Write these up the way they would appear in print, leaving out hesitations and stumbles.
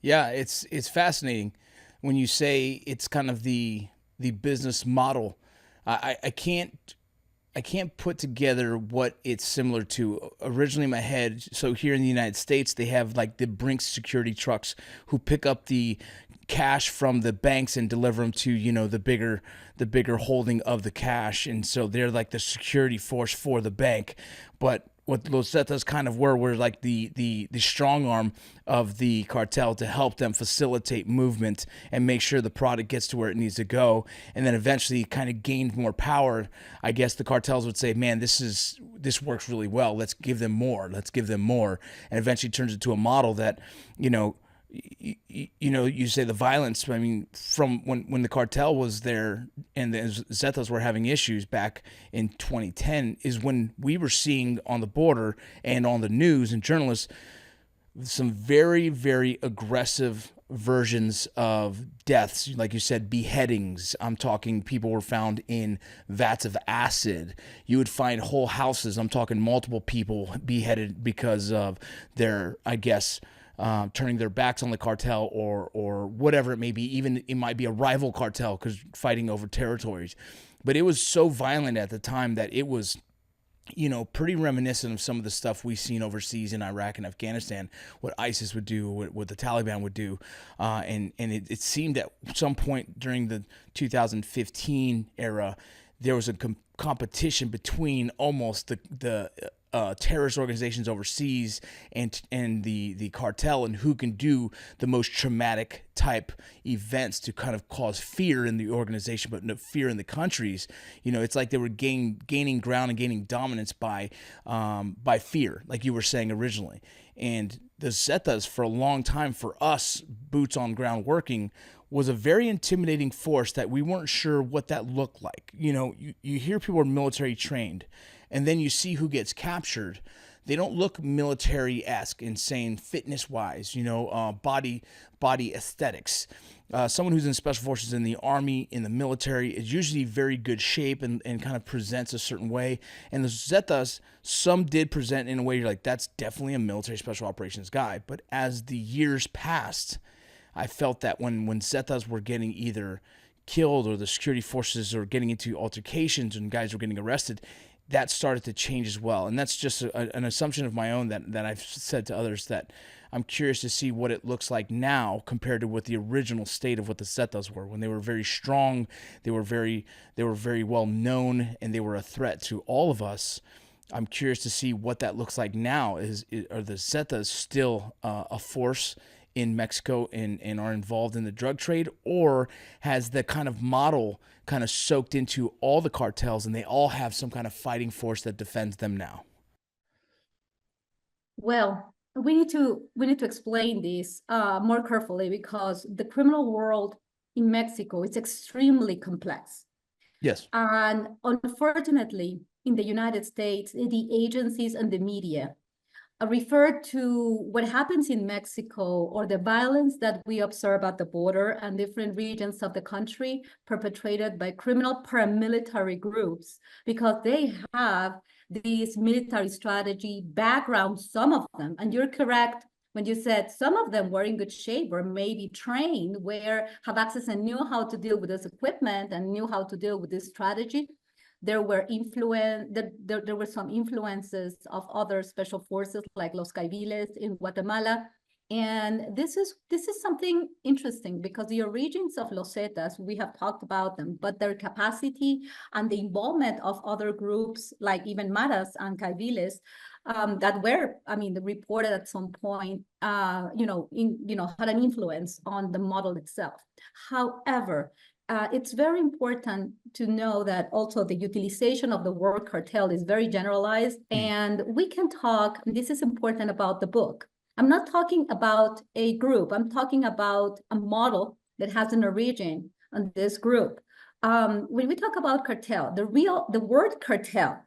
Yeah, it's fascinating when you say it's kind of the business model. I can't put together what it's similar to. Originally in my head, so here in the United States, they have like the Brinks security trucks who pick up the cash from the banks and deliver them to, the bigger holding of the cash, and so they're like the security force for the bank. But what Los Zetas kind of were like the strong arm of the cartel to help them facilitate movement and make sure the product gets to where it needs to go, and then eventually kind of gained more power. I guess the cartels would say, man, this works really well, let's give them more, and eventually turns into a model that, you know you say the violence. I mean, from when the cartel was there and the Zetas were having issues back in 2010, is when we were seeing on the border and on the news and journalists some very, very aggressive versions of deaths. Like you said, beheadings. I'm talking people were found in vats of acid. You would find whole houses. I'm talking multiple people beheaded because of their, I guess, turning their backs on the cartel, or whatever it may be. Even it might be a rival cartel because fighting over territories. But it was so violent at the time that it was, pretty reminiscent of some of the stuff we've seen overseas in Iraq and Afghanistan, what ISIS would do, what the Taliban would do. And it seemed at some point during the 2015 era, there was a competition between almost the terrorist organizations overseas and the cartel, and who can do the most traumatic type events to kind of cause fear in the organization, but no fear in the countries. It's like they were gaining ground and gaining dominance by fear, like you were saying originally. And the Zetas, for a long time, for us boots on ground working, was a very intimidating force that we weren't sure what that looked like. You hear people are military trained, and then you see who gets captured. They don't look military-esque, insane fitness-wise, body aesthetics. Someone who's in special forces, in the army, in the military, is usually very good shape and kind of presents a certain way. And the Zetas, some did present in a way you're like, that's definitely a military special operations guy. But as the years passed, I felt that when Zetas were getting either killed or the security forces are getting into altercations and guys were getting arrested, that started to change as well. And that's just an assumption of my own that I've said to others, that I'm curious to see what it looks like now compared to what the original state of what the Zetas were. When they were very strong, they were very well known, and they were a threat to all of us. I'm curious to see what that looks like now. Are the Zetas still a force in Mexico and are involved in the drug trade, or has the kind of model kind of soaked into all the cartels and they all have some kind of fighting force that defends them now? Well, we need to explain this more carefully, because the criminal world in Mexico is extremely complex. Yes. And unfortunately, in the United States, the agencies and the media refer to what happens in Mexico, or the violence that we observe at the border and different regions of the country, perpetrated by criminal paramilitary groups, because they have this military strategy background, some of them. And you're correct when you said some of them were in good shape, or maybe trained, have access and knew how to deal with this equipment and knew how to deal with this strategy. There were some influences of other special forces like Los Caiviles in Guatemala. And this is something interesting, because the origins of Los Zetas, we have talked about them, but their capacity and the involvement of other groups like even Maras and Caiviles, that were, reported at some point, had an influence on the model itself. However, it's very important to know that also the utilization of the word cartel is very generalized. And we can talk, and this is important about the book. I'm not talking about a group. I'm talking about a model that has an origin on this group. When we talk about cartel, the word cartel,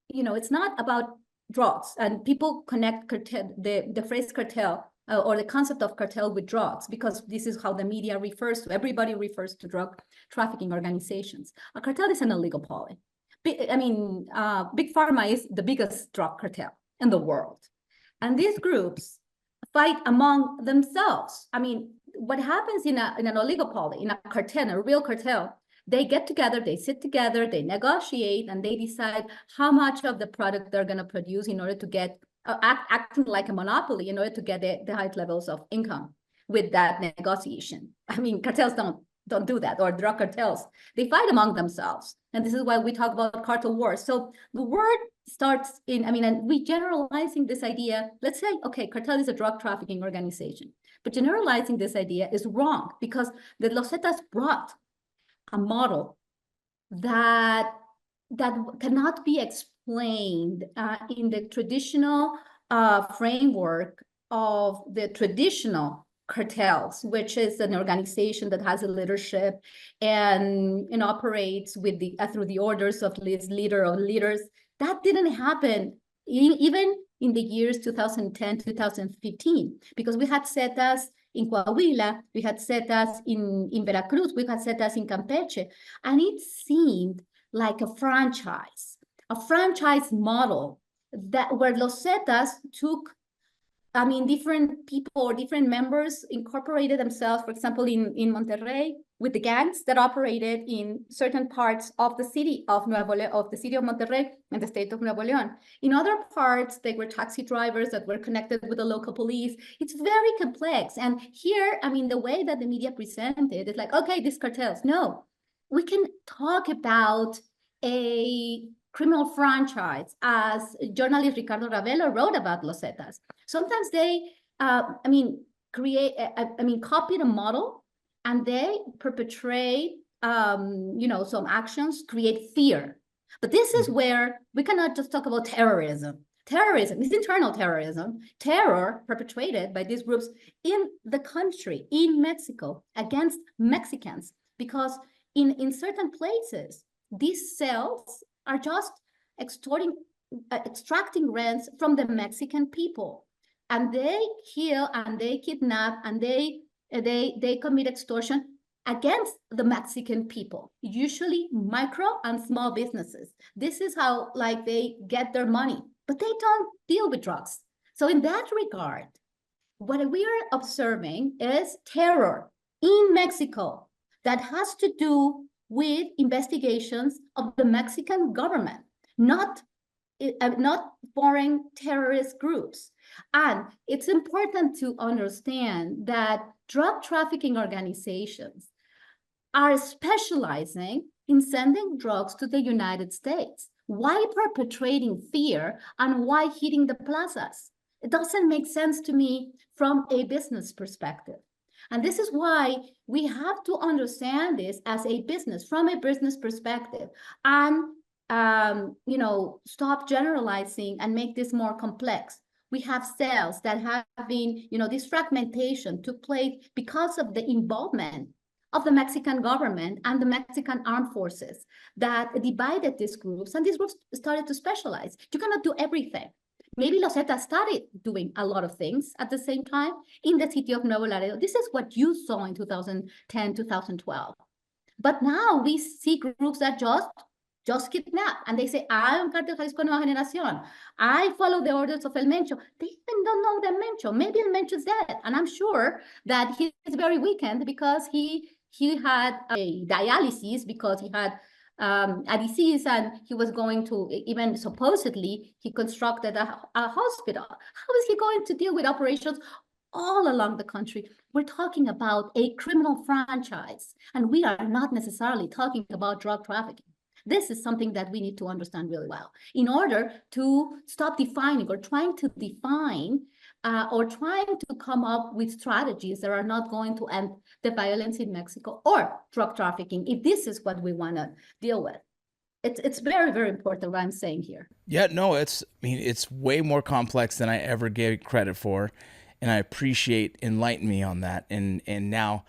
it's not about drugs. And people connect cartel, the phrase cartel, or the concept of cartel, with drugs, because this is how the media refers to. Everybody refers to drug trafficking organizations. A cartel is an illegal poly. Big Pharma is the biggest drug cartel in the world. And these groups fight among themselves. I mean, what happens in an oligopoly, in a cartel, a real cartel, they get together, they sit together, they negotiate, and they decide how much of the product they're going to produce in order to get, acting like a monopoly in order to get the high levels of income with that negotiation. I mean, cartels don't do that, or drug cartels. They fight among themselves. And this is why we talk about cartel wars. So the word starts in, I mean, and we generalizing this idea, let's say, okay, cartel is a drug trafficking organization. But generalizing this idea is wrong, because the Los Zetas brought a model that cannot be explained in the traditional framework of the traditional cartels, which is an organization that has a leadership and operates with through the orders of this leader or leaders. That didn't happen even in the years 2010, 2015, because we had Zetas in Coahuila, we had Zetas in Veracruz, we had Zetas in Campeche, and it seemed like a franchise model that where Los Zetas took, I mean, different people or different members incorporated themselves, for example, in Monterrey, with the gangs that operated in certain parts of the city of the city of Monterrey and the state of Nuevo León. In other parts, they were taxi drivers that were connected with the local police. It's very complex. And here, I mean, the way that the media presented is like, okay, these cartels. No, we can talk about a criminal franchise, as journalist Ricardo Ravelo wrote about Los Zetas. Sometimes they, copied a model and they perpetrate, some actions, create fear. But this is where we cannot just talk about terrorism. Terrorism is internal terrorism, terror perpetrated by these groups in the country, in Mexico, against Mexicans, because in certain places, these cells are just extracting rents from the Mexican people. And they kill and they kidnap and they commit extortion against the Mexican people, usually micro and small businesses. This is how they get their money, but they don't deal with drugs. So in that regard, what we are observing is terror in Mexico that has to do with investigations of the Mexican government, not foreign terrorist groups. And it's important to understand that drug trafficking organizations are specializing in sending drugs to the United States. Why perpetrating fear and why hitting the plazas? It doesn't make sense to me from a business perspective. And this is why we have to understand this as a business, from a business perspective, and stop generalizing and make this more complex. We have cells that have been, this fragmentation took place because of the involvement of the Mexican government and the Mexican armed forces that divided these groups, and these groups started to specialize. You cannot do everything. Maybe Los Zetas started doing a lot of things at the same time in the city of Nuevo Laredo. This is what you saw in 2010, 2012. But now we see groups that just kidnap, and they say, I'm Cartel Jalisco Nueva Generación. I follow the orders of El Mencho. They even don't know the Mencho. Maybe El Mencho's dead, and I'm sure that he's very weakened because he had a dialysis, because he had a disease, and he was going to, even supposedly, he constructed a hospital. How is he going to deal with operations all along the country? We're talking about a criminal franchise, and we are not necessarily talking about drug trafficking. This is something that we need to understand really well in order to stop defining or trying to define or trying to come up with strategies that are not going to end the violence in Mexico or drug trafficking, if this is what we want to deal with. It's very, very important what I'm saying here. Yeah, no, it's way more complex than I ever gave credit for. And I appreciate enlightening me on that. And now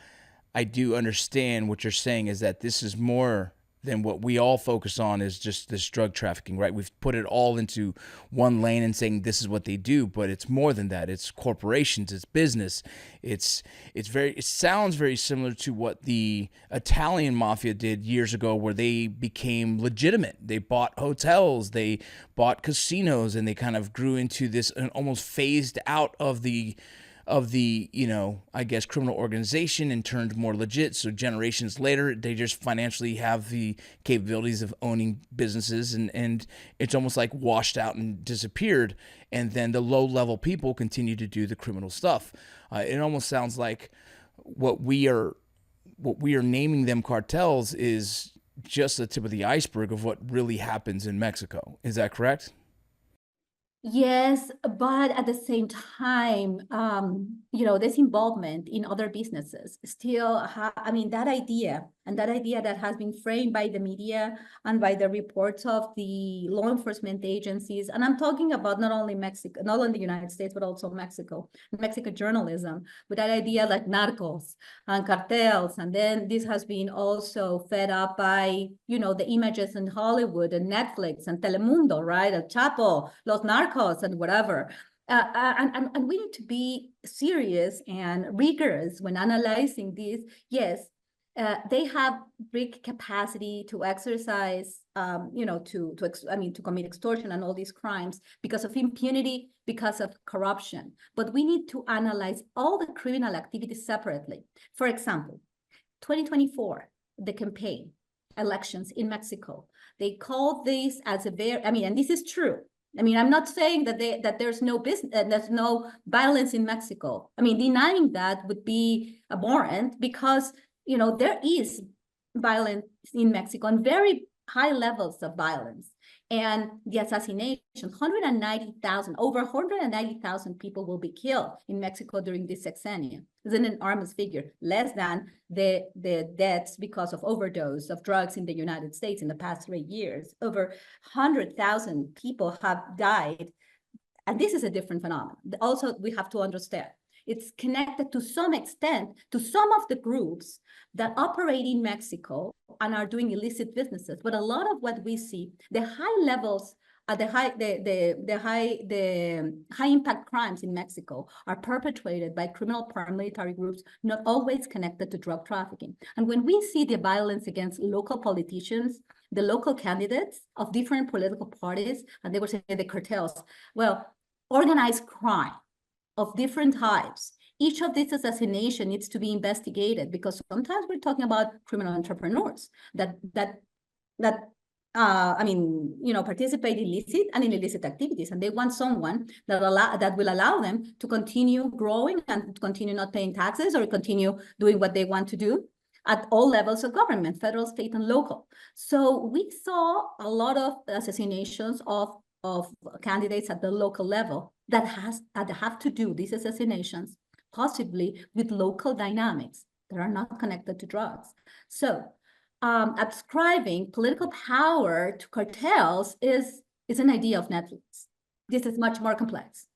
I do understand what you're saying is that this is more than what we all focus on is just this drug trafficking, right? We've put it all into one lane and saying this is what they do, but it's more than that. It's corporations, it's business. It sounds very similar to what the Italian mafia did years ago, where they became legitimate. They bought hotels, they bought casinos, and they kind of grew into this and almost phased out of the of the, I guess, criminal organization and turned more legit. So generations later, they just financially have the capabilities of owning businesses, and it's almost like washed out and disappeared. And then the low level people continue to do the criminal stuff. It almost sounds like what we are naming them cartels is just the tip of the iceberg of what really happens in Mexico. Is that correct? Yes, but at the same time, this involvement in other businesses still, I mean, that idea that has been framed by the media and by the reports of the law enforcement agencies, and I'm talking about not only Mexico, not only the United States, but also Mexico journalism, with that idea like narcos and cartels, and then this has been also fed up by, the images in Hollywood and Netflix and Telemundo, right? El Chapo, Los Narcos, and whatever. And we need to be serious and rigorous when analyzing this. Yes, they have big capacity to exercise, to commit extortion and all these crimes because of impunity, because of corruption. But we need to analyze all the criminal activities separately. For example, 2024, the campaign elections in Mexico, they called this as a very, and this is true. I'm not saying that there's no business, there's no violence in Mexico. Denying that would be abhorrent because, there is violence in Mexico and very high levels of violence. And the assassination, over 190,000 people will be killed in Mexico during this sexennium. It's an enormous figure, less than the deaths because of overdose of drugs in the United States in the past 3 years. Over 100,000 people have died. And this is a different phenomenon. Also, we have to understand it's connected to some extent to some of the groups that operate in Mexico and are doing illicit businesses. But a lot of what we see, the high levels, the high impact crimes in Mexico are perpetrated by criminal paramilitary groups, not always connected to drug trafficking. And when we see the violence against local politicians, the local candidates of different political parties, and they were saying the cartels, well, organized crime of different types. Each of these assassinations needs to be investigated because sometimes we're talking about criminal entrepreneurs that participate in illicit and illicit activities, and they want someone that will allow them to continue growing and continue not paying taxes or continue doing what they want to do at all levels of government, federal, state, and local. So we saw a lot of assassinations of candidates at the local level that have to do, these assassinations, possibly with local dynamics that are not connected to drugs. So ascribing political power to cartels is an idea of Netflix. This is much more complex.